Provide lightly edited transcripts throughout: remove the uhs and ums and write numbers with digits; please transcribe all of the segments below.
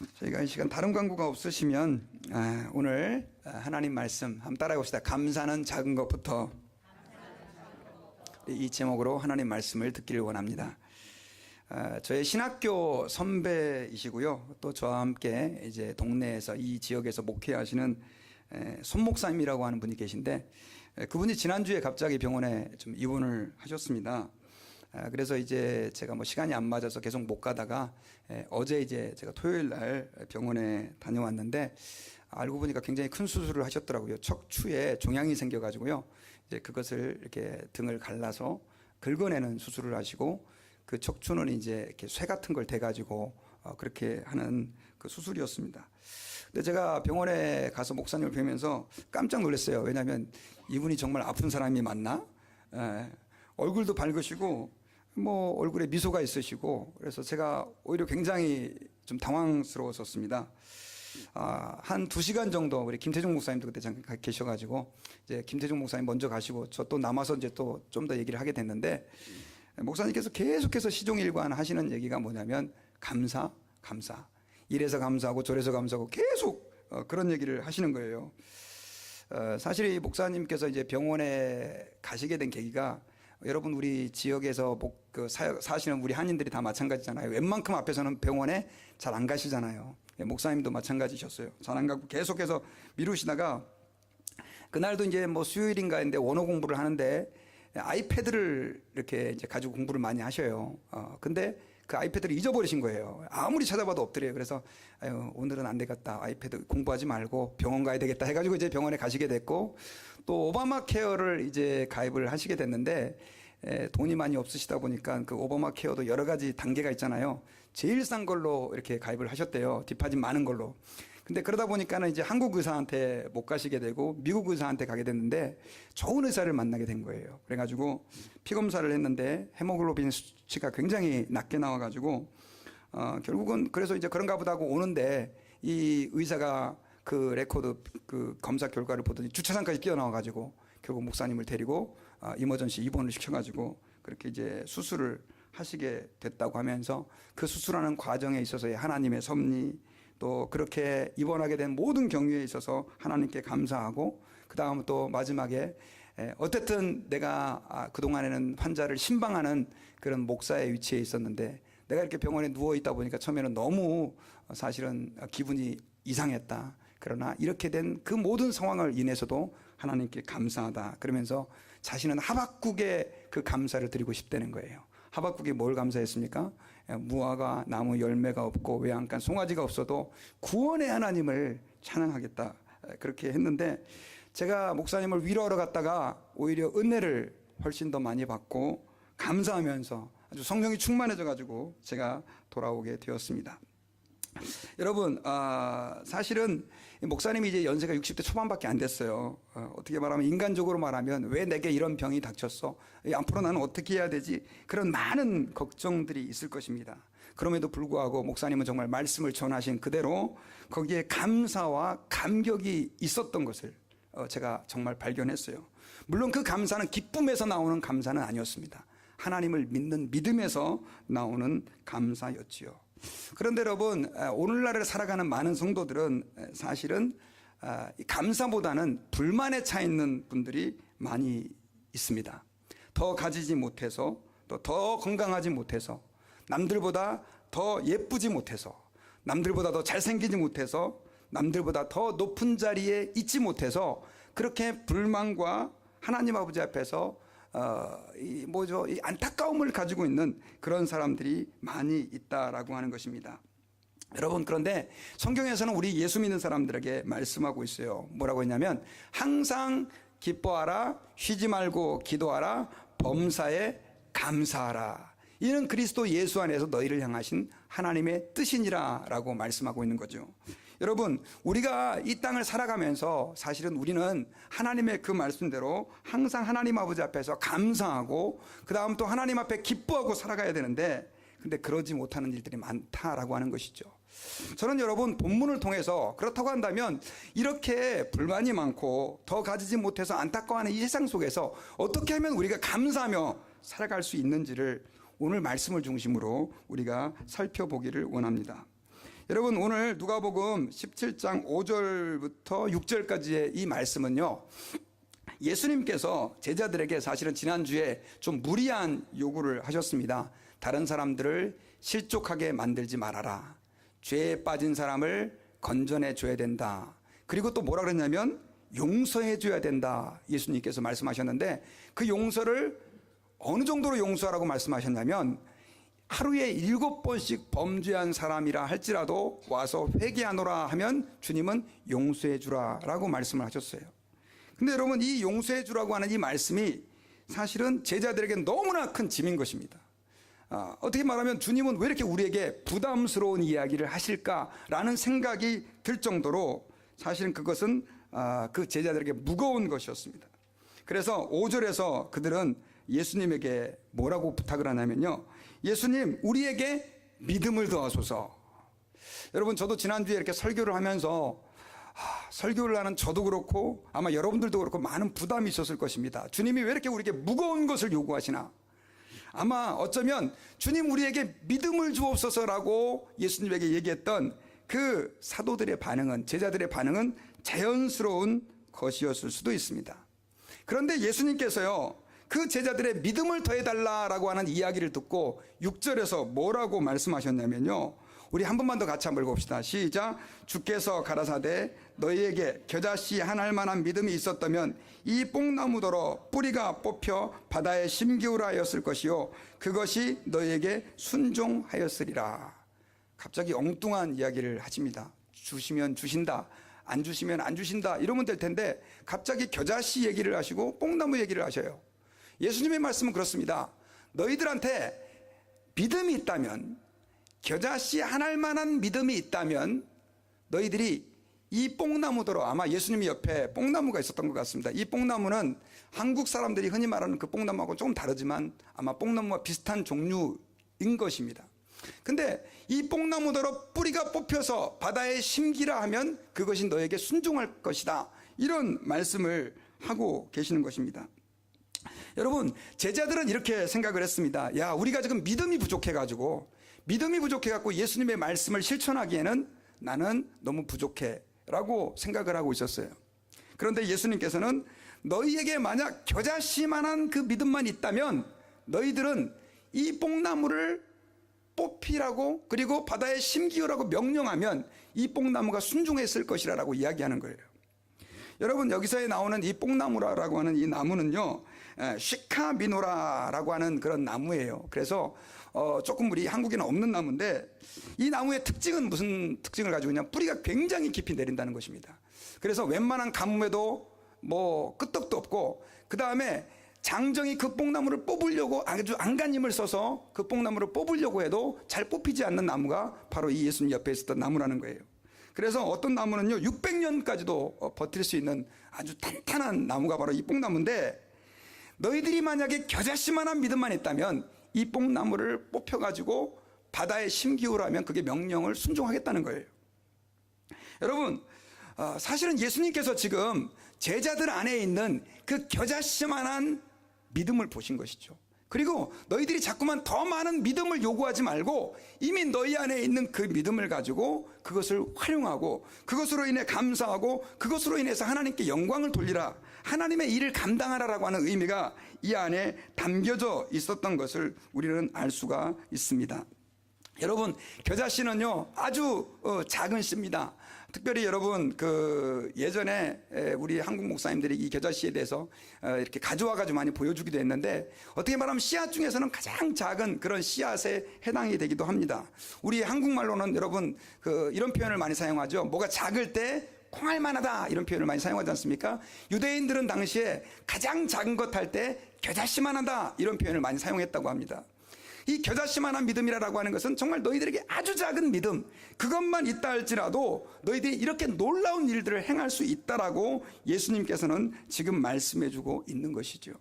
저희가 이 시간 다른 광고가 없으시면 오늘 하나님 말씀 한번 따라해 봅시다. 감사는 작은 것부터. 이 제목으로 하나님 말씀을 듣기를 원합니다. 저의 신학교 선배이시고요. 또 저와 함께 이제 동네에서 이 지역에서 목회하시는 손 목사님이라고 하는 분이 계신데, 그분이 지난주에 갑자기 병원에 좀 입원을 하셨습니다. 그래서 이제 제가 뭐 시간이 안 맞아서 계속 못 가다가 어제 이제 제가 토요일 날 병원에 다녀왔는데, 알고 보니까 굉장히 큰 수술을 하셨더라고요. 척추에 종양이 생겨가지고요. 이제 그것을 이렇게 등을 갈라서 긁어내는 수술을 하시고, 그 척추는 이제 이렇게 쇠 같은 걸 대가지고 그렇게 하는 그 수술이었습니다. 근데 제가 병원에 가서 목사님을 뵈면서 깜짝 놀랐어요. 왜냐하면 이분이 정말 아픈 사람이 맞나? 얼굴도 밝으시고 뭐 얼굴에 미소가 있으시고, 그래서 제가 오히려 굉장히 좀 당황스러웠었습니다. 한 2시간 정도 우리 김태중 목사님도 그때 잠깐 계셔가지고, 이제 김태중 목사님 먼저 가시고 저 또 남아서 이제 또 좀 더 얘기를 하게 됐는데, 목사님께서 계속해서 시종일관 하시는 얘기가 뭐냐면 감사. 이래서 감사하고 저래서 감사하고 계속 그런 얘기를 하시는 거예요. 사실 이 목사님께서 이제 병원에 가시게 된 계기가, 여러분 우리 지역에서 사시는 우리 한인들이 다 마찬가지잖아요. 웬만큼 앞에서는 병원에 잘 안 가시잖아요. 목사님도 마찬가지셨어요. 잘 안 가고 계속해서 미루시다가, 그날도 이제 뭐 수요일인가인데 원어 공부를 하는데 아이패드를 이렇게 이제 가지고 공부를 많이 하셔요. 근데 그 아이패드를 잊어버리신 거예요. 아무리 찾아봐도 없더래요. 그래서 오늘은 안 되겠다. 아이패드 공부하지 말고 병원 가야 되겠다 해가지고 이제 병원에 가시게 됐고, 또 오바마 케어를 이제 가입을 하시게 됐는데, 돈이 많이 없으시다 보니까 그 오바마 케어도 여러 가지 단계가 있잖아요. 제일 싼 걸로 이렇게 가입을 하셨대요. 디파짓 많은 걸로. 근데 그러다 보니까는 이제 한국 의사한테 못 가시게 되고 미국 의사한테 가게 됐는데, 좋은 의사를 만나게 된 거예요. 그래가지고 피 검사를 했는데 헤모글로빈 수치가 굉장히 낮게 나와가지고 결국은 그래서 이제 그런가 보다 하고 오는데, 이 의사가 그 레코드 그 검사 결과를 보더니 주차장까지 뛰어나와가지고 결국 목사님을 데리고 이머전시 입원을 시켜가지고 그렇게 이제 수술을 하시게 됐다고 하면서, 그 수술하는 과정에 있어서의 하나님의 섭리, 또 그렇게 입원하게 된 모든 경위에 있어서 하나님께 감사하고, 그 다음 또 마지막에 어쨌든 내가 그동안에는 환자를 신방하는 그런 목사의 위치에 있었는데, 내가 이렇게 병원에 누워있다 보니까 처음에는 너무 사실은 기분이 이상했다. 그러나 이렇게 된 그 모든 상황을 인해서도 하나님께 감사하다. 그러면서 자신은 하박국에 그 감사를 드리고 싶다는 거예요. 하박국이 뭘 감사했습니까? 무화과 나무 열매가 없고 외양간 송아지가 없어도 구원의 하나님을 찬양하겠다. 그렇게 했는데, 제가 목사님을 위로하러 갔다가 오히려 은혜를 훨씬 더 많이 받고 감사하면서 아주 성령이 충만해져 가지고 제가 돌아오게 되었습니다. 여러분, 사실은 목사님이 이제 연세가 60대 초반밖에 안 됐어요. 어떻게 말하면, 인간적으로 말하면 왜 내게 이런 병이 닥쳤어? 앞으로 나는 어떻게 해야 되지? 그런 많은 걱정들이 있을 것입니다. 그럼에도 불구하고 목사님은 정말 말씀을 전하신 그대로 거기에 감사와 감격이 있었던 것을 제가 정말 발견했어요. 물론 그 감사는 기쁨에서 나오는 감사는 아니었습니다. 하나님을 믿는 믿음에서 나오는 감사였지요. 그런데 여러분, 오늘날을 살아가는 많은 성도들은 사실은 감사보다는 불만에 차 있는 분들이 많이 있습니다. 더 가지지 못해서, 또 더 건강하지 못해서, 남들보다 더 예쁘지 못해서, 남들보다 더 잘생기지 못해서, 남들보다 더 높은 자리에 있지 못해서, 그렇게 불만과 하나님 아버지 앞에서 이 안타까움을 가지고 있는 그런 사람들이 많이 있다라고 하는 것입니다. 여러분, 그런데 성경에서는 우리 예수 믿는 사람들에게 말씀하고 있어요. 뭐라고 했냐면, 항상 기뻐하라, 쉬지 말고 기도하라, 범사에 감사하라. 이는 그리스도 예수 안에서 너희를 향하신 하나님의 뜻이니라 라고 말씀하고 있는 거죠. 여러분, 우리가 이 땅을 살아가면서 사실은 우리는 하나님의 그 말씀대로 항상 하나님 아버지 앞에서 감사하고, 그 다음 또 하나님 앞에 기뻐하고 살아가야 되는데, 근데 그러지 못하는 일들이 많다라고 하는 것이죠. 저는 여러분, 본문을 통해서 그렇다고 한다면 이렇게 불만이 많고 더 가지지 못해서 안타까워하는 이 세상 속에서 어떻게 하면 우리가 감사하며 살아갈 수 있는지를 오늘 말씀을 중심으로 우리가 살펴보기를 원합니다. 여러분, 오늘 누가복음 17장 5절부터 6절까지의 이 말씀은요, 예수님께서 제자들에게 사실은 지난주에 좀 무리한 요구를 하셨습니다. 다른 사람들을 실족하게 만들지 말아라. 죄에 빠진 사람을 건져내 줘야 된다. 그리고 또 뭐라 그랬냐면 용서해 줘야 된다. 예수님께서 말씀하셨는데, 그 용서를 어느 정도로 용서하라고 말씀하셨냐면, 하루에 7번씩 범죄한 사람이라 할지라도 와서 회개하노라 하면 주님은 용서해 주라라고 말씀을 하셨어요. 근데 여러분, 이 용서해 주라고 하는 이 말씀이 사실은 제자들에게 너무나 큰 짐인 것입니다. 어떻게 말하면 주님은 왜 이렇게 우리에게 부담스러운 이야기를 하실까라는 생각이 들 정도로 사실은 그것은 그 제자들에게 무거운 것이었습니다. 그래서 5절에서 그들은 예수님에게 뭐라고 부탁을 하냐면요, 예수님, 우리에게 믿음을 더하소서. 여러분, 저도 지난주에 이렇게 설교를 하면서 설교를 하는 저도 그렇고 아마 여러분들도 그렇고 많은 부담이 있었을 것입니다. 주님이 왜 이렇게 우리에게 무거운 것을 요구하시나? 아마 어쩌면 주님, 우리에게 믿음을 주옵소서라고 예수님에게 얘기했던 그 사도들의 반응은, 제자들의 반응은 자연스러운 것이었을 수도 있습니다. 그런데 예수님께서요, 그 제자들의 믿음을 더해달라라고 하는 이야기를 듣고 6절에서 뭐라고 말씀하셨냐면요, 우리 한 번만 더 같이 한번 읽어봅시다. 시작. 주께서 가라사대 너희에게 겨자씨 한 알만한 믿음이 있었다면 이 뽕나무더러 뿌리가 뽑혀 바다에 심기우라 하였을 것이요 그것이 너희에게 순종하였으리라. 갑자기 엉뚱한 이야기를 하십니다. 주시면 주신다, 안 주시면 안 주신다, 이러면 될 텐데 갑자기 겨자씨 얘기를 하시고 뽕나무 얘기를 하셔요. 예수님의 말씀은 그렇습니다. 너희들한테 믿음이 있다면, 겨자씨 한 알만한 믿음이 있다면 너희들이 이 뽕나무더러, 아마 예수님 옆에 뽕나무가 있었던 것 같습니다. 이 뽕나무는 한국 사람들이 흔히 말하는 그 뽕나무하고 조금 다르지만 아마 뽕나무와 비슷한 종류인 것입니다. 근데 이 뽕나무더러 뿌리가 뽑혀서 바다에 심기라 하면 그것이 너에게 순종할 것이다, 이런 말씀을 하고 계시는 것입니다. 여러분, 제자들은 이렇게 생각을 했습니다. 야, 우리가 지금 믿음이 부족해가지고 예수님의 말씀을 실천하기에는 나는 너무 부족해 라고 생각을 하고 있었어요. 그런데 예수님께서는 너희에게 만약 겨자씨만한 그 믿음만 있다면 너희들은 이 뽕나무를 뽑히라고, 그리고 바다에 심기우라고 명령하면 이 뽕나무가 순종했을 것이라고 이야기하는 거예요. 여러분, 여기서 나오는 이 뽕나무라고 하는 이 나무는요, 시카미노라라고 하는 그런 나무예요. 그래서 조금 우리 한국에는 없는 나무인데, 이 나무의 특징은 무슨 특징을 가지고 있냐면 뿌리가 굉장히 깊이 내린다는 것입니다. 그래서 웬만한 가뭄에도 뭐 끄떡도 없고, 그 다음에 장정이 그 뽕나무를 뽑으려고 아주 안간힘을 써서 그 뽕나무를 뽑으려고 해도 잘 뽑히지 않는 나무가 바로 이 예수님 옆에 있었던 나무라는 거예요. 그래서 어떤 나무는요 600년까지도 버틸 수 있는 아주 탄탄한 나무가 바로 이 뽕나무인데, 너희들이 만약에 겨자씨만한 믿음만 있다면 이 뽕나무를 뽑혀가지고 바다에 심기우라면 그게 명령을 순종하겠다는 거예요. 여러분, 사실은 예수님께서 지금 제자들 안에 있는 그 겨자씨만한 믿음을 보신 것이죠. 그리고 너희들이 자꾸만 더 많은 믿음을 요구하지 말고 이미 너희 안에 있는 그 믿음을 가지고 그것을 활용하고 그것으로 인해 감사하고 그것으로 인해서 하나님께 영광을 돌리라, 하나님의 일을 감당하라라고 하는 의미가 이 안에 담겨져 있었던 것을 우리는 알 수가 있습니다. 여러분, 겨자씨는요 아주 작은 씨입니다. 특별히 여러분, 그 예전에 우리 한국 목사님들이 이 겨자씨에 대해서 이렇게 가져와가지고 많이 보여주기도 했는데, 어떻게 말하면 씨앗 중에서는 가장 작은 그런 씨앗에 해당이 되기도 합니다. 우리 한국말로는 여러분 이런 표현을 많이 사용하죠. 뭐가 작을 때 콩알만하다, 이런 표현을 많이 사용하지 않습니까? 유대인들은 당시에 가장 작은 것 할 때 겨자씨만하다, 이런 표현을 많이 사용했다고 합니다. 이 겨자씨만한 믿음이라고 하는 것은 정말 너희들에게 아주 작은 믿음, 그것만 있다 할지라도 너희들이 이렇게 놀라운 일들을 행할 수 있다라고 예수님께서는 지금 말씀해주고 있는 것이죠.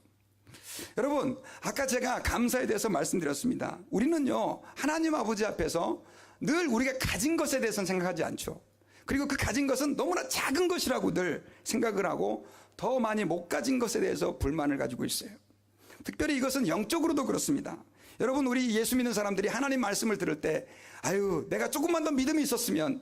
여러분, 아까 제가 감사에 대해서 말씀드렸습니다. 우리는요 하나님 아버지 앞에서 늘 우리가 가진 것에 대해서는 생각하지 않죠. 그리고 그 가진 것은 너무나 작은 것이라고 늘 생각을 하고 더 많이 못 가진 것에 대해서 불만을 가지고 있어요. 특별히 이것은 영적으로도 그렇습니다. 여러분, 우리 예수 믿는 사람들이 하나님 말씀을 들을 때 아유, 내가 조금만 더 믿음이 있었으면,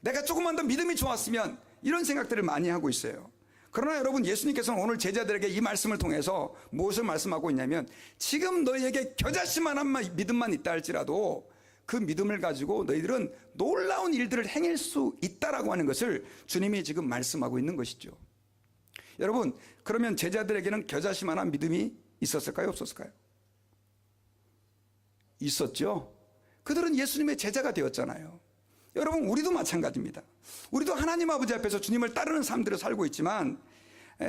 내가 조금만 더 믿음이 좋았으면, 이런 생각들을 많이 하고 있어요. 그러나 여러분, 예수님께서는 오늘 제자들에게 이 말씀을 통해서 무엇을 말씀하고 있냐면, 지금 너희에게 겨자씨만한 믿음만 있다 할지라도 그 믿음을 가지고 너희들은 놀라운 일들을 행할 수 있다라고 하는 것을 주님이 지금 말씀하고 있는 것이죠. 여러분, 그러면 제자들에게는 겨자씨만한 믿음이 있었을까요? 없었을까요? 있었죠. 그들은 예수님의 제자가 되었잖아요. 여러분, 우리도 마찬가지입니다. 우리도 하나님 아버지 앞에서 주님을 따르는 삶들을 살고 있지만,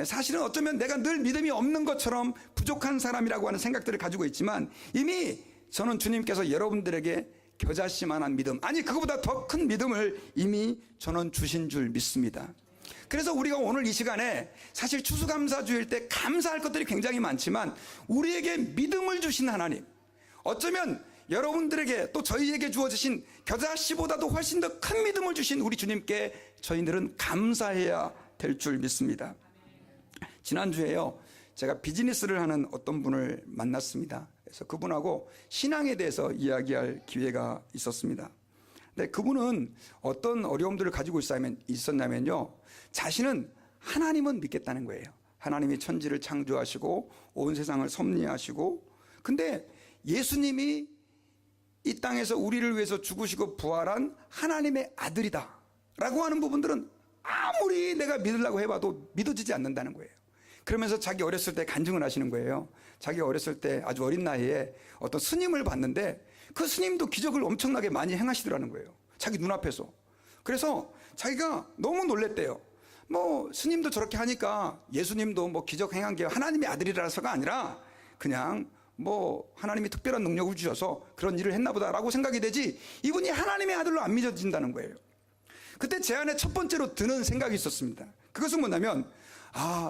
사실은 어쩌면 내가 늘 믿음이 없는 것처럼 부족한 사람이라고 하는 생각들을 가지고 있지만, 이미 저는 주님께서 여러분들에게 겨자씨만한 믿음, 아니 그거보다 더 큰 믿음을 이미 저는 주신 줄 믿습니다. 그래서 우리가 오늘 이 시간에 사실 추수감사주일 때 감사할 것들이 굉장히 많지만, 우리에게 믿음을 주신 하나님, 어쩌면 여러분들에게 또 저희에게 주어주신 겨자씨보다도 훨씬 더 큰 믿음을 주신 우리 주님께 저희들은 감사해야 될 줄 믿습니다. 지난주에요, 제가 비즈니스를 하는 어떤 분을 만났습니다. 그래서 그분하고 신앙에 대해서 이야기할 기회가 있었습니다. 근데 그분은 어떤 어려움들을 가지고 있었냐면요, 자신은 하나님은 믿겠다는 거예요. 하나님이 천지를 창조하시고 온 세상을 섭리하시고, 근데 예수님이 이 땅에서 우리를 위해서 죽으시고 부활한 하나님의 아들이다 라고 하는 부분들은 아무리 내가 믿으려고 해봐도 믿어지지 않는다는 거예요. 그러면서 자기 어렸을 때 간증을 하시는 거예요. 자기 어렸을 때 아주 어린 나이에 어떤 스님을 봤는데 그 스님도 기적을 엄청나게 많이 행하시더라는 거예요. 자기 눈앞에서. 그래서 자기가 너무 놀랬대요. 뭐 스님도 저렇게 하니까 예수님도 뭐 기적 행한 게 하나님의 아들이라서가 아니라 그냥 뭐 하나님이 특별한 능력을 주셔서 그런 일을 했나 보다라고 생각이 되지, 이분이 하나님의 아들로 안 믿어진다는 거예요. 그때 제 안에 첫 번째로 드는 생각이 있었습니다. 그것은 뭐냐면,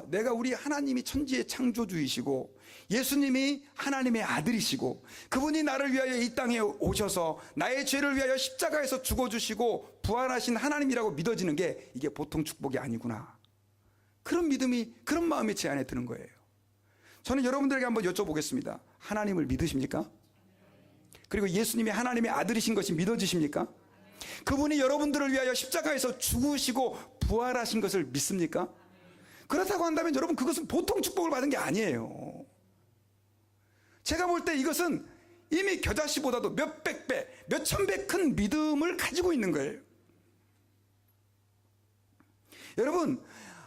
내가 우리 하나님이 천지의 창조주이시고 예수님이 하나님의 아들이시고 그분이 나를 위하여 이 땅에 오셔서 나의 죄를 위하여 십자가에서 죽어주시고 부활하신 하나님이라고 믿어지는 게 이게 보통 축복이 아니구나, 그런 믿음이, 그런 마음이 제 안에 드는 거예요. 저는 여러분들에게 한번 여쭤보겠습니다. 하나님을 믿으십니까? 그리고 예수님이 하나님의 아들이신 것이 믿어지십니까? 그분이 여러분들을 위하여 십자가에서 죽으시고 부활하신 것을 믿습니까? 그렇다고 한다면 여러분, 그것은 보통 축복을 받은 게 아니에요. 제가 볼 때 이것은 이미 겨자씨보다도 몇백 배, 몇천 배 큰 믿음을 가지고 있는 거예요. 여러분,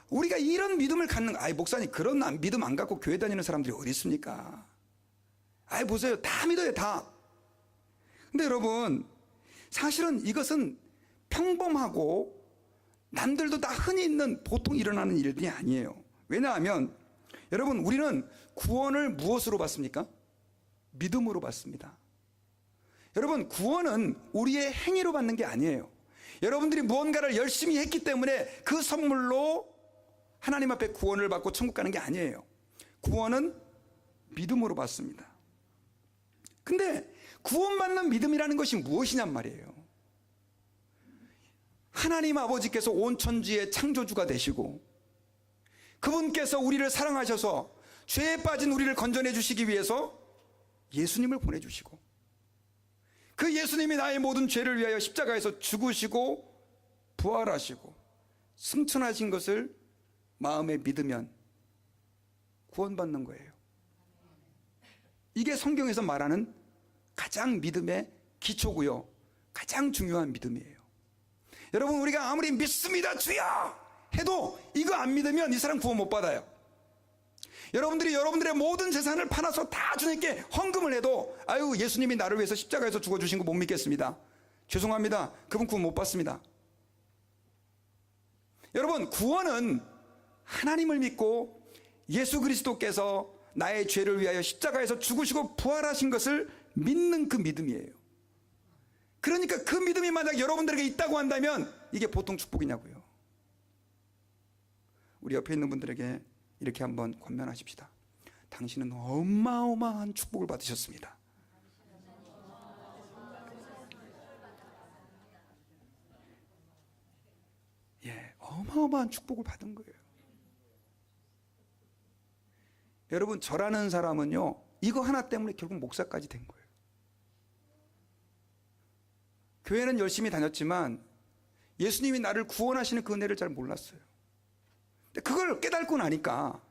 우리가 이런 믿음을 갖는, 목사님 그런 믿음 안 갖고 교회 다니는 사람들이 어디 있습니까? 보세요, 다 믿어요, 다. 근데 여러분, 사실은 이것은 평범하고 남들도 다 흔히 있는 보통 일어나는 일들이 아니에요. 왜냐하면 여러분, 우리는 구원을 무엇으로 받습니까? 믿음으로 받습니다. 여러분, 구원은 우리의 행위로 받는 게 아니에요. 여러분들이 무언가를 열심히 했기 때문에 그 선물로 하나님 앞에 구원을 받고 천국 가는 게 아니에요. 구원은 믿음으로 받습니다. 근데 구원받는 믿음이라는 것이 무엇이냔 말이에요. 하나님 아버지께서 온 천지의 창조주가 되시고 그분께서 우리를 사랑하셔서 죄에 빠진 우리를 건져내 주시기 위해서 예수님을 보내주시고, 그 예수님이 나의 모든 죄를 위하여 십자가에서 죽으시고 부활하시고 승천하신 것을 마음에 믿으면 구원받는 거예요. 이게 성경에서 말하는 가장 믿음의 기초고요, 가장 중요한 믿음이에요. 여러분, 우리가 아무리 믿습니다 주여 해도 이거 안 믿으면 이 사람 구원 못 받아요. 여러분들이 여러분들의 모든 재산을 팔아서 다 주님께 헌금을 해도 예수님이 나를 위해서 십자가에서 죽어주신 거 못 믿겠습니다, 죄송합니다, 그분 구원 못 받습니다. 여러분, 구원은 하나님을 믿고 예수 그리스도께서 나의 죄를 위하여 십자가에서 죽으시고 부활하신 것을 믿는 그 믿음이에요. 그러니까 그 믿음이 만약 여러분들에게 있다고 한다면 이게 보통 축복이냐고요. 우리 옆에 있는 분들에게 이렇게 한번 권면하십시다. 당신은 어마어마한 축복을 받으셨습니다. 어마어마한 축복을 받은 거예요. 여러분, 저라는 사람은요, 이거 하나 때문에 결국 목사까지 된 거예요. 교회는 열심히 다녔지만 예수님이 나를 구원하시는 그 은혜를 잘 몰랐어요. 근데 그걸 깨닫고 나니까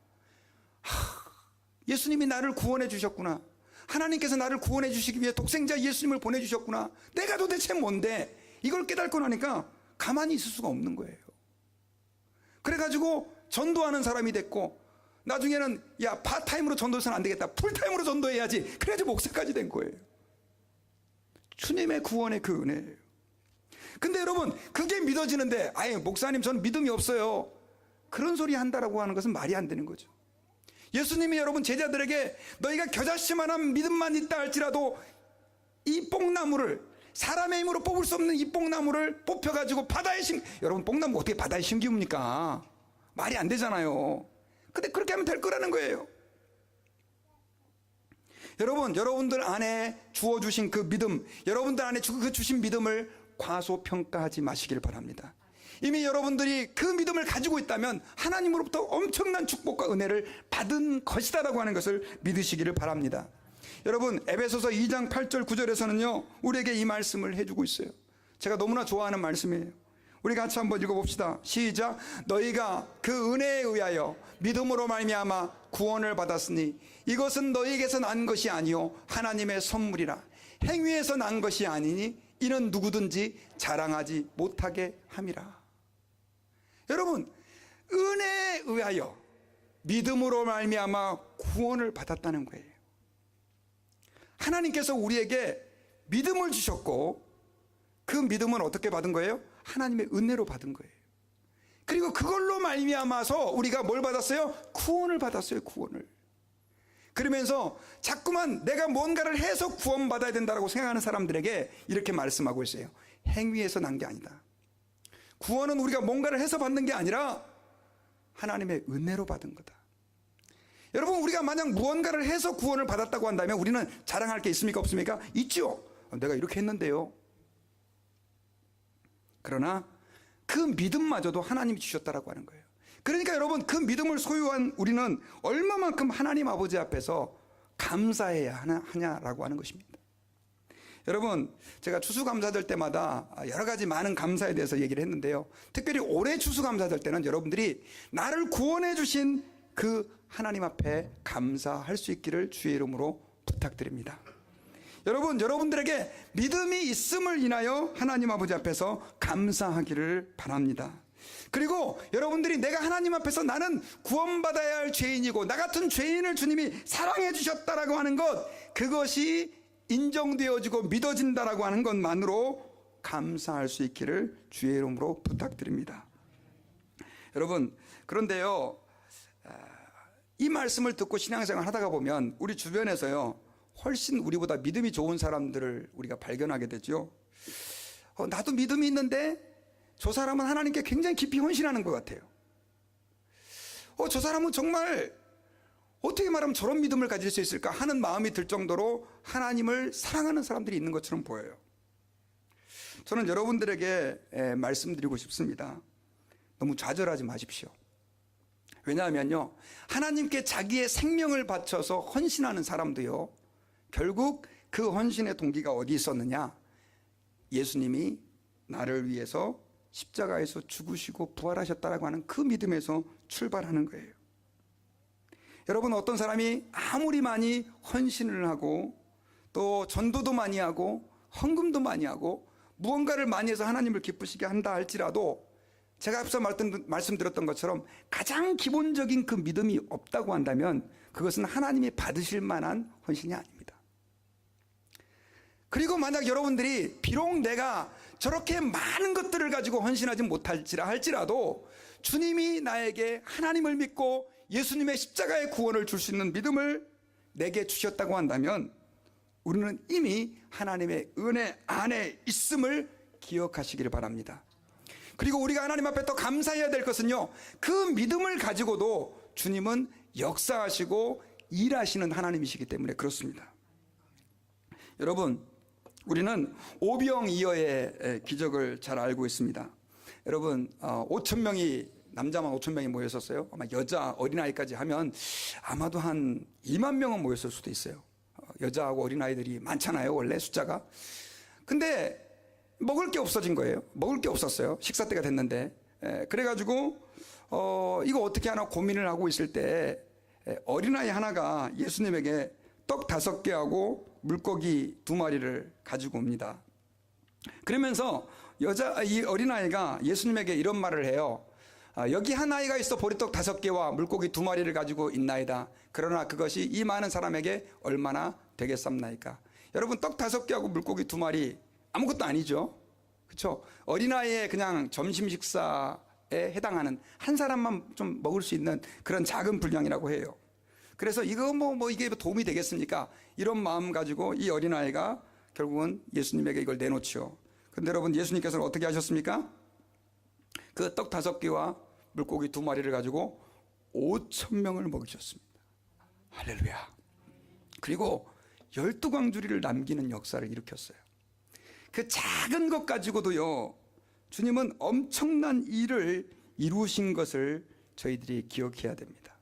예수님이 나를 구원해 주셨구나. 하나님께서 나를 구원해 주시기 위해 독생자 예수님을 보내주셨구나. 내가 도대체 뭔데? 이걸 깨닫고 나니까 가만히 있을 수가 없는 거예요. 그래가지고 전도하는 사람이 됐고, 나중에는 야, 파타임으로 전도해서는 안 되겠다, 풀타임으로 전도해야지. 그래가지고 목사까지 된 거예요. 주님의 구원의 그 은혜예요. 근데 여러분, 그게 믿어지는데 아예 목사님 저는 믿음이 없어요, 그런 소리 한다라고 하는 것은 말이 안 되는 거죠. 예수님이 여러분 제자들에게 너희가 겨자씨만한 믿음만 있다 할지라도 이 뽕나무를, 사람의 힘으로 뽑을 수 없는 이 뽕나무를 뽑혀가지고 바다에 여러분 뽕나무 어떻게 바다에 심기웁니까? 말이 안 되잖아요. 근데 그렇게 하면 될 거라는 거예요. 여러분, 여러분들 안에 주어주신 그 믿음, 여러분들 안에 그 주신 믿음을 과소평가하지 마시길 바랍니다. 이미 여러분들이 그 믿음을 가지고 있다면 하나님으로부터 엄청난 축복과 은혜를 받은 것이다라고 하는 것을 믿으시기를 바랍니다. 여러분, 에베소서 2장 8절 9절에서는요 우리에게 이 말씀을 해주고 있어요. 제가 너무나 좋아하는 말씀이에요. 우리 같이 한번 읽어봅시다. 시작. 너희가 그 은혜에 의하여 믿음으로 말미암아 구원을 받았으니 이것은 너희에게서 난 것이 아니요 하나님의 선물이라. 행위에서 난 것이 아니니 이는 누구든지 자랑하지 못하게 함이라. 여러분, 은혜에 의하여 믿음으로 말미암아 구원을 받았다는 거예요. 하나님께서 우리에게 믿음을 주셨고, 그 믿음은 어떻게 받은 거예요? 하나님의 은혜로 받은 거예요. 그리고 그걸로 말미암아서 우리가 뭘 받았어요? 구원을 받았어요. 구원을. 그러면서 자꾸만 내가 뭔가를 해서 구원받아야 된다고 생각하는 사람들에게 이렇게 말씀하고 있어요. 행위에서 난 게 아니다. 구원은 우리가 뭔가를 해서 받는 게 아니라 하나님의 은혜로 받은 거다. 여러분, 우리가 만약 무언가를 해서 구원을 받았다고 한다면 우리는 자랑할 게 있습니까? 없습니까? 있죠. 내가 이렇게 했는데요. 그러나 그 믿음마저도 하나님이 주셨다라고 하는 거예요. 그러니까 여러분, 그 믿음을 소유한 우리는 얼마만큼 하나님 아버지 앞에서 감사해야 하냐라고 하는 것입니다. 여러분, 제가 추수감사절 때마다 여러 가지 많은 감사에 대해서 얘기를 했는데요, 특별히 올해 추수감사절 때는 여러분들이 나를 구원해 주신 그 하나님 앞에 감사할 수 있기를 주의 이름으로 부탁드립니다. 여러분, 여러분들에게 믿음이 있음을 인하여 하나님 아버지 앞에서 감사하기를 바랍니다. 그리고 여러분들이 내가 하나님 앞에서 나는 구원받아야 할 죄인이고 나 같은 죄인을 주님이 사랑해 주셨다라고 하는 것, 그것이 인정되어지고 믿어진다라고 하는 것만으로 감사할 수 있기를 주의 이름으로 부탁드립니다. 여러분, 그런데요, 이 말씀을 듣고 신앙생활 하다가 보면 우리 주변에서요 훨씬 우리보다 믿음이 좋은 사람들을 우리가 발견하게 되죠. 나도 믿음이 있는데 저 사람은 하나님께 굉장히 깊이 헌신하는 것 같아요. 저 사람은 정말 어떻게 말하면 저런 믿음을 가질 수 있을까 하는 마음이 들 정도로 하나님을 사랑하는 사람들이 있는 것처럼 보여요. 저는 여러분들에게 말씀드리고 싶습니다. 너무 좌절하지 마십시오. 왜냐하면요, 하나님께 자기의 생명을 바쳐서 헌신하는 사람도요, 결국 그 헌신의 동기가 어디 있었느냐? 예수님이 나를 위해서 십자가에서 죽으시고 부활하셨다라고 하는 그 믿음에서 출발하는 거예요. 여러분, 어떤 사람이 아무리 많이 헌신을 하고 또 전도도 많이 하고 헌금도 많이 하고 무언가를 많이 해서 하나님을 기쁘시게 한다 할지라도 제가 앞서 말씀드렸던 것처럼 가장 기본적인 그 믿음이 없다고 한다면 그것은 하나님이 받으실 만한 헌신이 아닙니다. 그리고 만약 여러분들이 비록 내가 저렇게 많은 것들을 가지고 헌신하지 못할지라 할지라도 주님이 나에게 하나님을 믿고 예수님의 십자가의 구원을 줄 수 있는 믿음을 내게 주셨다고 한다면 우리는 이미 하나님의 은혜 안에 있음을 기억하시기를 바랍니다. 그리고 우리가 하나님 앞에 더 감사해야 될 것은요, 그 믿음을 가지고도 주님은 역사하시고 일하시는 하나님이시기 때문에 그렇습니다. 여러분, 우리는 오병이어의 기적을 잘 알고 있습니다. 여러분, 5,000명이 남자만 5,000명이 모였었어요. 아마 여자 어린아이까지 하면 아마도 한 2만 명은 모였을 수도 있어요. 여자하고 어린아이들이 많잖아요, 원래 숫자가. 근데 먹을 게 없어진 거예요. 먹을 게 없었어요. 식사 때가 됐는데. 그래가지고 이거 어떻게 하나 고민을 하고 있을 때 어린아이 하나가 예수님에게 떡 5개하고 물고기 2마리를 가지고 옵니다. 그러면서 이 어린아이가 예수님에게 이런 말을 해요. 여기 한 아이가 있어 보리떡 5개와 물고기 2마리를 가지고 있나이다. 그러나 그것이 이 많은 사람에게 얼마나 되겠습니까? 여러분, 떡 5개하고 물고기 2마리 아무것도 아니죠. 그렇죠? 어린아이의 그냥 점심 식사에 해당하는 한 사람만 좀 먹을 수 있는 그런 작은 분량이라고 해요. 그래서 이거 이게 도움이 되겠습니까? 이런 마음 가지고 이 어린아이가 결국은 예수님에게 이걸 내놓죠. 그런데 여러분, 예수님께서는 어떻게 하셨습니까? 그 떡 5개와 물고기 2마리를 가지고 5,000명을 먹이셨습니다. 할렐루야. 그리고 12광주리를 남기는 역사를 일으켰어요. 그 작은 것 가지고도요, 주님은 엄청난 일을 이루신 것을 저희들이 기억해야 됩니다.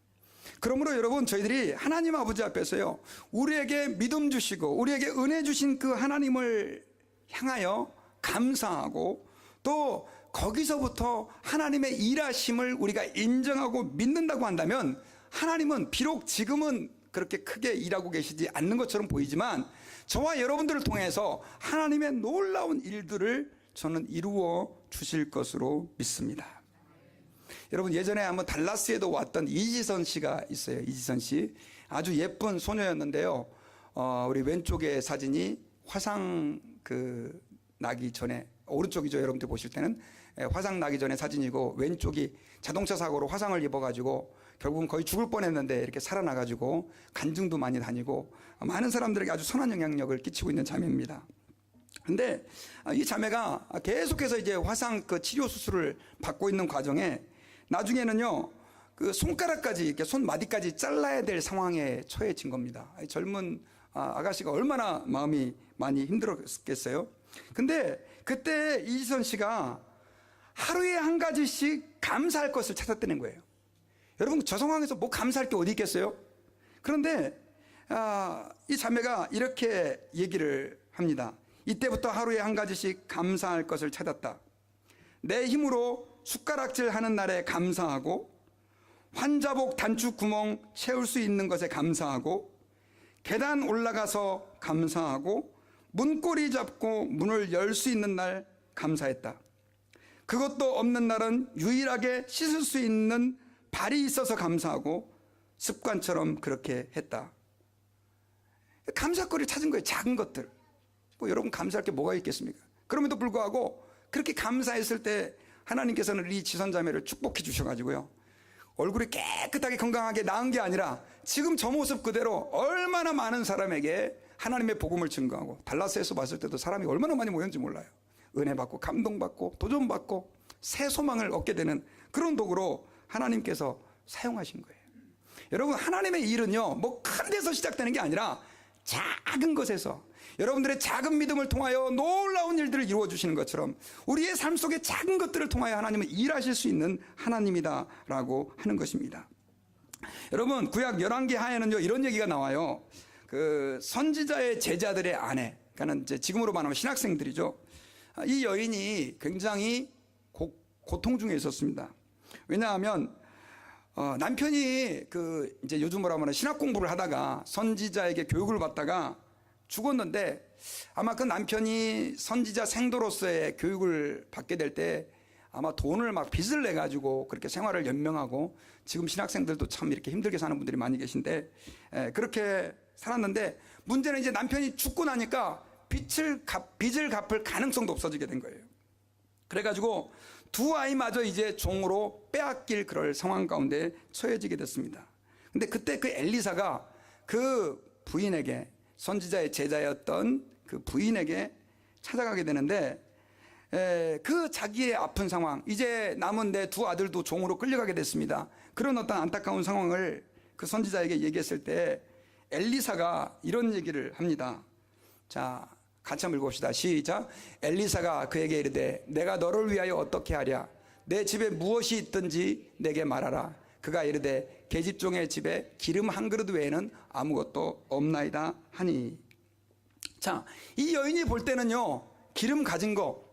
그러므로 여러분, 저희들이 하나님 아버지 앞에서요, 우리에게 믿음 주시고 우리에게 은혜 주신 그 하나님을 향하여 감사하고, 또 거기서부터 하나님의 일하심을 우리가 인정하고 믿는다고 한다면, 하나님은 비록 지금은 그렇게 크게 일하고 계시지 않는 것처럼 보이지만 저와 여러분들을 통해서 하나님의 놀라운 일들을 저는 이루어 주실 것으로 믿습니다. 여러분, 예전에 한번 달라스에도 왔던 이지선 씨가 있어요. 이지선 씨, 아주 예쁜 소녀였는데요, 우리 왼쪽의 사진이 화상 나기 전에, 오른쪽이죠. 여러분들 보실 때는 화상 나기 전에 사진이고, 왼쪽이 자동차 사고로 화상을 입어가지고 결국은 거의 죽을 뻔했는데 이렇게 살아나가지고 간증도 많이 다니고 많은 사람들에게 아주 선한 영향력을 끼치고 있는 자매입니다. 근데 이 자매가 계속해서 이제 화상 치료 수술을 받고 있는 과정에 나중에는요, 그 손가락까지, 이렇게 손마디까지 잘라야 될 상황에 처해진 겁니다. 젊은 아가씨가 얼마나 마음이 많이 힘들었겠어요. 근데 그때 이지선 씨가 하루에 한 가지씩 감사할 것을 찾았다는 거예요. 여러분, 저 상황에서 뭐 감사할 게 어디 있겠어요? 그런데 이 자매가 이렇게 얘기를 합니다. 이때부터 하루에 한 가지씩 감사할 것을 찾았다. 내 힘으로 숟가락질 하는 날에 감사하고, 환자복 단추 구멍 채울 수 있는 것에 감사하고, 계단 올라가서 감사하고, 문고리 잡고 문을 열 수 있는 날 감사했다. 그것도 없는 날은 유일하게 씻을 수 있는 발이 있어서 감사하고, 습관처럼 그렇게 했다. 감사거리를 찾은 거예요. 작은 것들. 여러분, 감사할 게 뭐가 있겠습니까? 그럼에도 불구하고 그렇게 감사했을 때 하나님께서는 이 지선자매를 축복해 주셔가지고요, 얼굴이 깨끗하게 건강하게 나은 게 아니라 지금 저 모습 그대로 얼마나 많은 사람에게 하나님의 복음을 증거하고, 달라스에서 봤을 때도 사람이 얼마나 많이 모였는지 몰라요. 은혜 받고 감동받고 도전 받고 새 소망을 얻게 되는 그런 도구로 하나님께서 사용하신 거예요. 여러분, 하나님의 일은요, 큰 데서 시작되는 게 아니라 작은 것에서, 여러분들의 작은 믿음을 통하여 놀라운 일들을 이루어 주시는 것처럼 우리의 삶 속의 작은 것들을 통하여 하나님은 일하실 수 있는 하나님이다라고 하는 것입니다. 여러분, 구약 열왕기 하에는요, 이런 얘기가 나와요. 그 선지자의 제자들의 아내, 그러니까 이제 지금으로 말하면 신학생들이죠. 이 여인이 굉장히 고통 중에 있었습니다. 왜냐하면 남편이 이제 요즘으로 하면 신학 공부를 하다가 선지자에게 교육을 받다가 죽었는데, 아마 그 남편이 선지자 생도로서의 교육을 받게 될 때 아마 돈을 막 빚을 내 가지고 그렇게 생활을 연명하고, 지금 신학생들도 참 이렇게 힘들게 사는 분들이 많이 계신데 그렇게 살았는데, 문제는 이제 남편이 죽고 나니까 빚을 갚을 가능성도 없어지게 된 거예요. 그래가지고 두 아이마저 이제 종으로 빼앗길 그럴 상황 가운데 처해지게 됐습니다. 근데 그때 그 엘리사가 그 부인에게, 선지자의 제자였던 그 부인에게 찾아가게 되는데, 그 자기의 아픈 상황, 이제 남은 내 두 아들도 종으로 끌려가게 됐습니다. 그런 어떤 안타까운 상황을 그 선지자에게 얘기했을 때 엘리사가 이런 얘기를 합니다. 자, 같이 한번 읽어봅시다. 시작. 엘리사가 그에게 이르되 내가 너를 위하여 어떻게 하랴? 내 집에 무엇이 있든지 내게 말하라. 그가 이르되 계집종의 집에 기름 한 그릇 외에는 아무것도 없나이다 하니. 자, 이 여인이 볼 때는요, 기름 가진 거,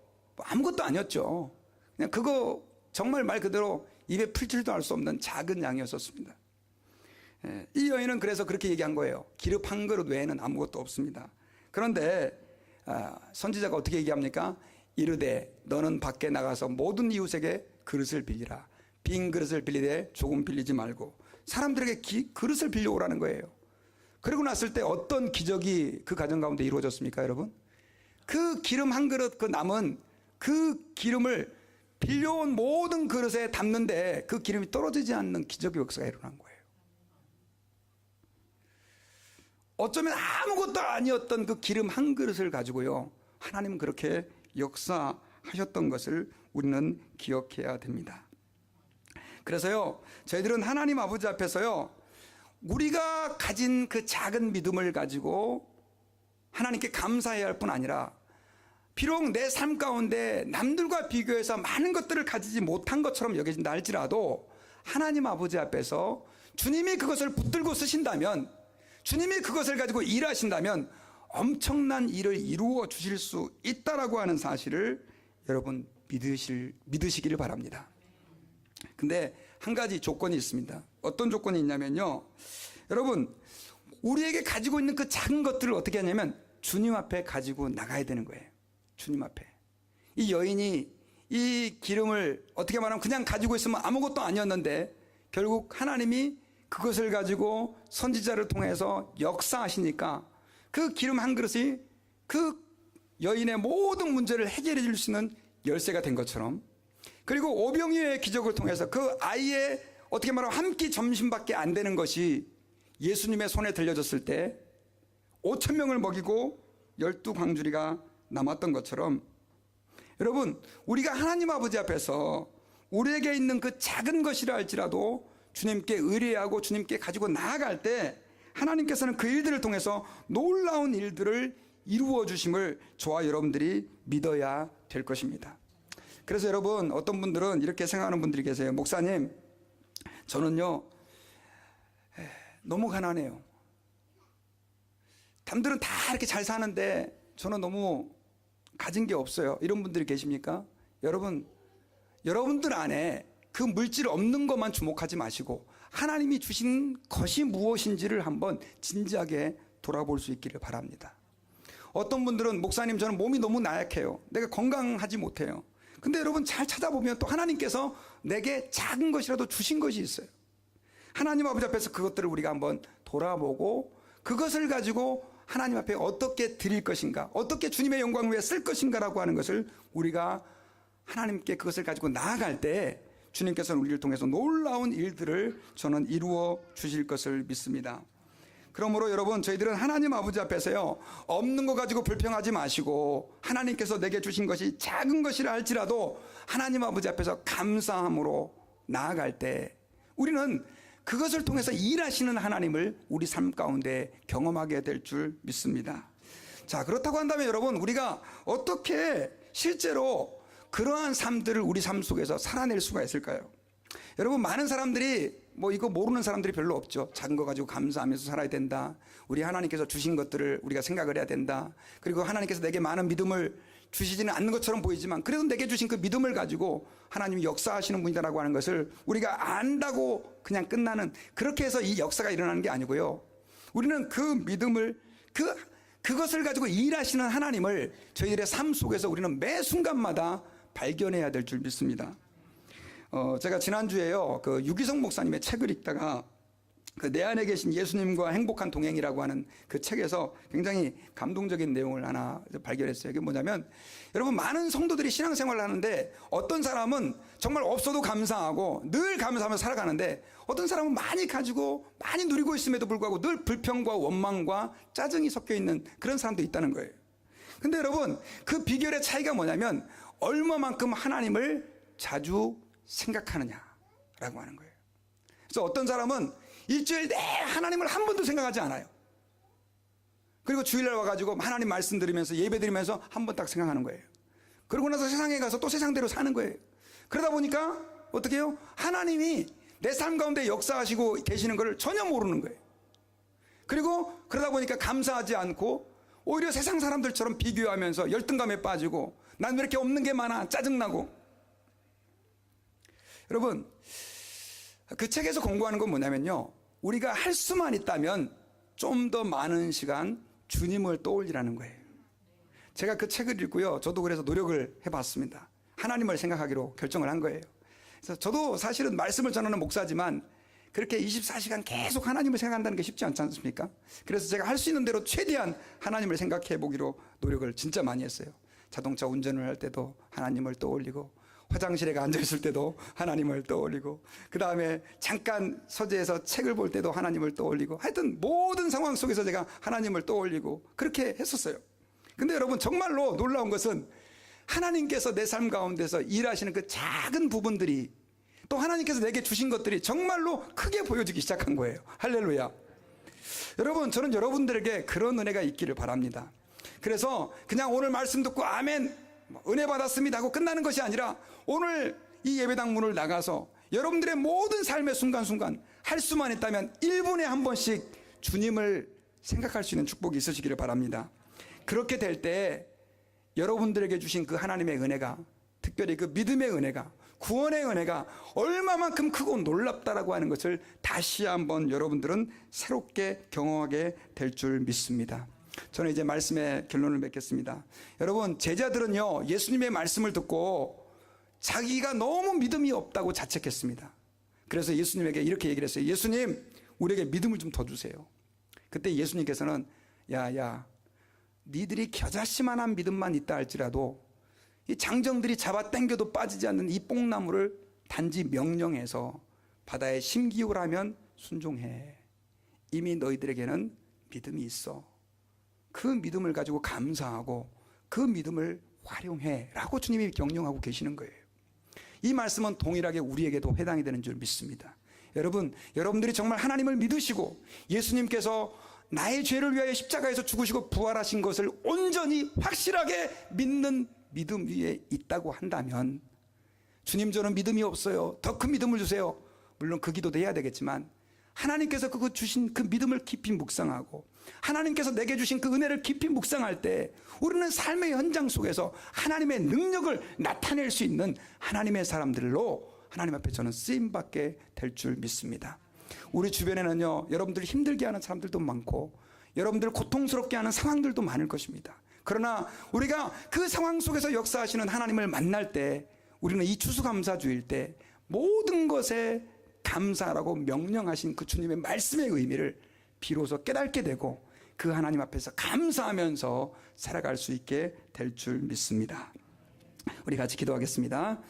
뭐 아무것도 아니었죠. 그냥 그거 정말 말 그대로 입에 풀칠도 할 수 없는 작은 양이었었습니다. 이 여인은 그래서 그렇게 얘기한 거예요. 기름 한 그릇 외에는 아무것도 없습니다. 그런데 선지자가 어떻게 얘기합니까? 이르되 너는 밖에 나가서 모든 이웃에게 그릇을 빌리라. 빈 그릇을 빌리되 조금 빌리지 말고 사람들에게 그릇을 빌려오라는 거예요. 그러고 났을 때 어떤 기적이 그 가정 가운데 이루어졌습니까, 여러분? 그 기름 한 그릇, 그 남은 그 기름을 빌려온 모든 그릇에 담는데 그 기름이 떨어지지 않는 기적의 역사가 일어난 거예요. 어쩌면 아무것도 아니었던 그 기름 한 그릇을 가지고요, 하나님은 그렇게 역사하셨던 것을 우리는 기억해야 됩니다. 그래서요, 저희들은 하나님 아버지 앞에서요, 우리가 가진 그 작은 믿음을 가지고 하나님께 감사해야 할 뿐 아니라, 비록 내 삶 가운데 남들과 비교해서 많은 것들을 가지지 못한 것처럼 여겨진다 할지라도 하나님 아버지 앞에서 주님이 그것을 붙들고 쓰신다면, 주님이 그것을 가지고 일하신다면 엄청난 일을 이루어 주실 수 있다라고 하는 사실을 여러분 믿으시기를 바랍니다. 근데 한 가지 조건이 있습니다. 어떤 조건이 있냐면요, 여러분, 우리에게 가지고 있는 그 작은 것들을 어떻게 하냐면 주님 앞에 가지고 나가야 되는 거예요. 주님 앞에. 이 여인이 이 기름을 어떻게 말하면 그냥 가지고 있으면 아무것도 아니었는데 결국 하나님이 그것을 가지고 선지자를 통해서 역사하시니까 그 기름 한 그릇이 그 여인의 모든 문제를 해결해 줄 수 있는 열쇠가 된 것처럼, 그리고 오병이어의 기적을 통해서 그 아이의 어떻게 말하면 한 끼 점심밖에 안 되는 것이 예수님의 손에 들려졌을 때 5,000명을 먹이고 12광주리가 남았던 것처럼, 여러분, 우리가 하나님 아버지 앞에서 우리에게 있는 그 작은 것이라 할지라도 주님께 의뢰하고 주님께 가지고 나아갈 때 하나님께서는 그 일들을 통해서 놀라운 일들을 이루어 주심을 저와 여러분들이 믿어야 될 것입니다. 그래서 여러분, 어떤 분들은 이렇게 생각하는 분들이 계세요. 목사님, 저는요 너무 가난해요. 남들은 다 이렇게 잘 사는데 저는 너무 가진 게 없어요. 이런 분들이 계십니까? 여러분들 안에 그 물질 없는 것만 주목하지 마시고 하나님이 주신 것이 무엇인지를 한번 진지하게 돌아볼 수 있기를 바랍니다. 어떤 분들은 목사님, 저는 몸이 너무 나약해요. 내가 건강하지 못해요. 근데 여러분, 잘 찾아보면 또 하나님께서 내게 작은 것이라도 주신 것이 있어요. 하나님 아버지 앞에서 그것들을 우리가 한번 돌아보고 그것을 가지고 하나님 앞에 어떻게 드릴 것인가, 어떻게 주님의 영광을 위해 쓸 것인가라고 하는 것을 우리가 하나님께 그것을 가지고 나아갈 때 주님께서는 우리를 통해서 놀라운 일들을 저는 이루어 주실 것을 믿습니다. 그러므로 여러분, 저희들은 하나님 아버지 앞에서요, 없는 거 가지고 불평하지 마시고 하나님께서 내게 주신 것이 작은 것이라 할지라도 하나님 아버지 앞에서 감사함으로 나아갈 때 우리는 그것을 통해서 일하시는 하나님을 우리 삶 가운데 경험하게 될 줄 믿습니다. 자, 그렇다고 한다면 여러분, 우리가 어떻게 실제로 그러한 삶들을 우리 삶 속에서 살아낼 수가 있을까요? 여러분, 많은 사람들이 이거 모르는 사람들이 별로 없죠. 작은 거 가지고 감사하면서 살아야 된다. 우리 하나님께서 주신 것들을 우리가 생각을 해야 된다. 그리고 하나님께서 내게 많은 믿음을 주시지는 않는 것처럼 보이지만 그래도 내게 주신 그 믿음을 가지고 하나님이 역사하시는 분이다라고 하는 것을 우리가 안다고 그냥 끝나는, 그렇게 해서 이 역사가 일어나는 게 아니고요, 우리는 그 믿음을, 그것을 가지고 일하시는 하나님을 저희들의 삶 속에서 우리는 매 순간마다 발견해야 될 줄 믿습니다. 제가 지난주에요, 그 유기성 목사님의 책을 읽다가 그 내 안에 계신 예수님과 행복한 동행이라고 하는 그 책에서 굉장히 감동적인 내용을 하나 발견했어요. 이게 뭐냐면, 여러분, 많은 성도들이 신앙생활을 하는데 어떤 사람은 정말 없어도 감사하고 늘 감사하며 살아가는데 어떤 사람은 많이 가지고 많이 누리고 있음에도 불구하고 늘 불평과 원망과 짜증이 섞여 있는 그런 사람도 있다는 거예요. 근데 여러분, 그 비결의 차이가 뭐냐면 얼마만큼 하나님을 자주 생각하느냐라고 하는 거예요. 그래서 어떤 사람은 일주일 내내 하나님을 한 번도 생각하지 않아요. 그리고 주일날 와가지고 하나님 말씀 들으면서 예배 드리면서 한 번 딱 생각하는 거예요. 그러고 나서 세상에 가서 또 세상대로 사는 거예요. 그러다 보니까 어떻게 해요? 하나님이 내 삶 가운데 역사하시고 계시는 걸 전혀 모르는 거예요. 그리고 그러다 보니까 감사하지 않고 오히려 세상 사람들처럼 비교하면서 열등감에 빠지고 난 왜 이렇게 없는 게 많아? 짜증나고. 여러분, 그 책에서 공부하는 건 뭐냐면요, 우리가 할 수만 있다면 좀 더 많은 시간 주님을 떠올리라는 거예요. 제가 그 책을 읽고요, 저도 그래서 노력을 해봤습니다. 하나님을 생각하기로 결정을 한 거예요. 그래서 저도 사실은 말씀을 전하는 목사지만 그렇게 24시간 계속 하나님을 생각한다는 게 쉽지 않지 않습니까? 그래서 제가 할 수 있는 대로 최대한 하나님을 생각해 보기로 노력을 진짜 많이 했어요. 자동차 운전을 할 때도 하나님을 떠올리고, 화장실에 앉아있을 때도 하나님을 떠올리고, 그 다음에 잠깐 서재에서 책을 볼 때도 하나님을 떠올리고, 하여튼 모든 상황 속에서 제가 하나님을 떠올리고 그렇게 했었어요. 근데 여러분, 정말로 놀라운 것은 하나님께서 내 삶 가운데서 일하시는 그 작은 부분들이, 또 하나님께서 내게 주신 것들이 정말로 크게 보여지기 시작한 거예요. 할렐루야. 여러분, 저는 여러분들에게 그런 은혜가 있기를 바랍니다. 그래서 그냥 오늘 말씀 듣고 아멘, 은혜 받았습니다 하고 끝나는 것이 아니라, 오늘 이 예배당 문을 나가서 여러분들의 모든 삶의 순간순간 할 수만 있다면 1분에 한 번씩 주님을 생각할 수 있는 축복이 있으시기를 바랍니다. 그렇게 될 때 여러분들에게 주신 그 하나님의 은혜가, 특별히 그 믿음의 은혜가, 구원의 은혜가 얼마만큼 크고 놀랍다라고 하는 것을 다시 한번 여러분들은 새롭게 경험하게 될 줄 믿습니다. 저는 이제 말씀의 결론을 맺겠습니다. 여러분, 제자들은요, 예수님의 말씀을 듣고 자기가 너무 믿음이 없다고 자책했습니다. 그래서 예수님에게 이렇게 얘기를 했어요. 예수님, 우리에게 믿음을 좀 더 주세요. 그때 예수님께서는, 야, 니들이 겨자씨만한 믿음만 있다 할지라도 이 장정들이 잡아 당겨도 빠지지 않는 이 뽕나무를 단지 명령해서 바다에 심기우라면 순종해. 이미 너희들에게는 믿음이 있어. 그 믿음을 가지고 감사하고 그 믿음을 활용해 라고 주님이 경영하고 계시는 거예요. 이 말씀은 동일하게 우리에게도 해당이 되는 줄 믿습니다. 여러분, 여러분들이 정말 하나님을 믿으시고 예수님께서 나의 죄를 위하여 십자가에서 죽으시고 부활하신 것을 온전히 확실하게 믿는 믿음 위에 있다고 한다면, 주님, 저는 믿음이 없어요, 더 큰 믿음을 주세요, 물론 그 기도도 해야 되겠지만, 하나님께서 그거 주신 그 믿음을 깊이 묵상하고 하나님께서 내게 주신 그 은혜를 깊이 묵상할 때 우리는 삶의 현장 속에서 하나님의 능력을 나타낼 수 있는 하나님의 사람들로 하나님 앞에 저는 쓰임받게 될 줄 믿습니다. 우리 주변에는요, 여러분들 힘들게 하는 사람들도 많고 여러분들 고통스럽게 하는 상황들도 많을 것입니다. 그러나 우리가 그 상황 속에서 역사하시는 하나님을 만날 때, 우리는 이 추수감사주일 때 모든 것에 감사라고 명령하신 그 주님의 말씀의 의미를 비로소 깨닫게 되고 그 하나님 앞에서 감사하면서 살아갈 수 있게 될 줄 믿습니다. 우리 같이 기도하겠습니다.